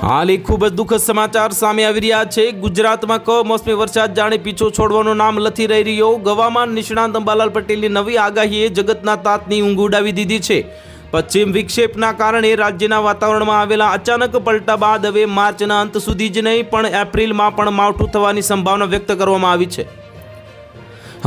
હાલ એક ખૂબ જ દુઃખદ સમાચાર સામે આવી રહ્યા છે। ગુજરાતમાં કમોસમી વરસાદ જાણે પીછો છોડવાનું નામ નથી રહી રહ્યો। હવામાન નિષ્ણાત અંબાલાલ પટેલની નવી આગાહીએ જગતના તાતની ઊંઘ ઉડાવી દીધી છે। પશ્ચિમ વિક્ષેપના કારણે રાજ્યના વાતાવરણમાં આવેલા અચાનક પલટા બાદ હવે માર્ચના અંત સુધી જ નહીં પણ એપ્રિલમાં પણ માવઠું થવાની સંભાવના વ્યક્ત કરવામાં આવી છે।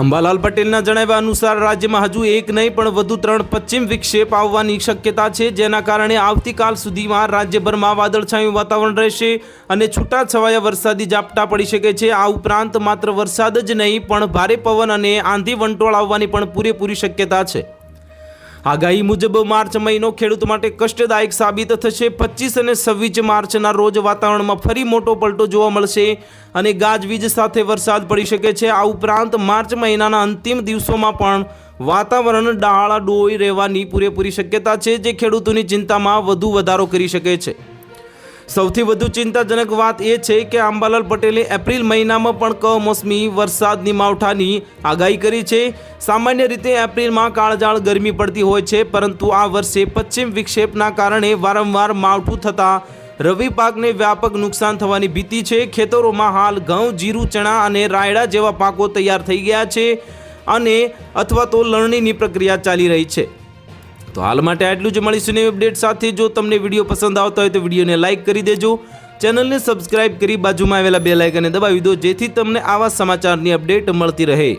અંબાલાલ પટેલના જણાવ્યા અનુસાર રાજ્યમાં હજુ એક નહીં પણ વધુ 3 પશ્ચિમ વિક્ષેપ આવવાની શક્યતા છે, જેના કારણે આવતીકાલ સુધીમાં રાજ્યભરમાં વાદળછાયું વાતાવરણ રહેશે અને છૂટાછવાયા વરસાદી ઝાપટા પડી શકે છે। આ ઉપરાંત માત્ર વરસાદ જ નહીં પણ ભારે પવન અને આંધી વંટોળ આવવાની પણ પૂરેપૂરી શક્યતા છે। આગાહી મુજબ માર્ચ મહિનો ખેડૂતો માટે કષ્ટદાયક સાબિત થશે। 25 અને 26 માર્ચના રોજ વાતાવરણમાં ફરી મોટો પલટો જોવા મળશે અને ગાજવીજ સાથે વરસાદ પડી શકે છે। આ ઉપરાંત માર્ચ મહિનાના અંતિમ દિવસોમાં પણ વાતાવરણ ડાળાડોળ રહેવાની પૂરેપૂરી શક્યતા છે, જે ખેડૂતોની ચિંતામાં વધુ વધારો કરી શકે છે। સૌથી વધુ ચિંતાજનક વાત એ છે કે અંબાલાલ પટેલે એપ્રિલ મહિનામાં પણ કમોસમી વરસાદની માવઠાની આગાહી કરી છે। સામાન્ય રીતે એપ્રિલમાં કાળઝાળ ગરમી પડતી હોય છે, પરંતુ આ વર્ષે પશ્ચિમ વિક્ષેપના કારણે વારંવાર માવઠું થતાં રવિ પાકને વ્યાપક નુકસાન થવાની ભીતિ છે। ખેતરોમાં હાલ ઘઉં, જીરું, ચણા અને રાયડા જેવા પાકો તૈયાર થઈ ગયા છે અને અથવા તો લણણીની પ્રક્રિયા ચાલી રહી છે। તો હાલ માટે આટલું જ। મળીશું નવી અપડેટ સાથે। જો તમને વિડીયો પસંદ આવતો હોય તો વિડીયોને લાઇક કરી દેજો, ચેનલને સબસ્ક્રાઇબ કરી બાજુમાં આવેલા બેલ આઇકનને દબાવી દો, જેથી તમને આવા સમાચારની અપડેટ મળતી રહે।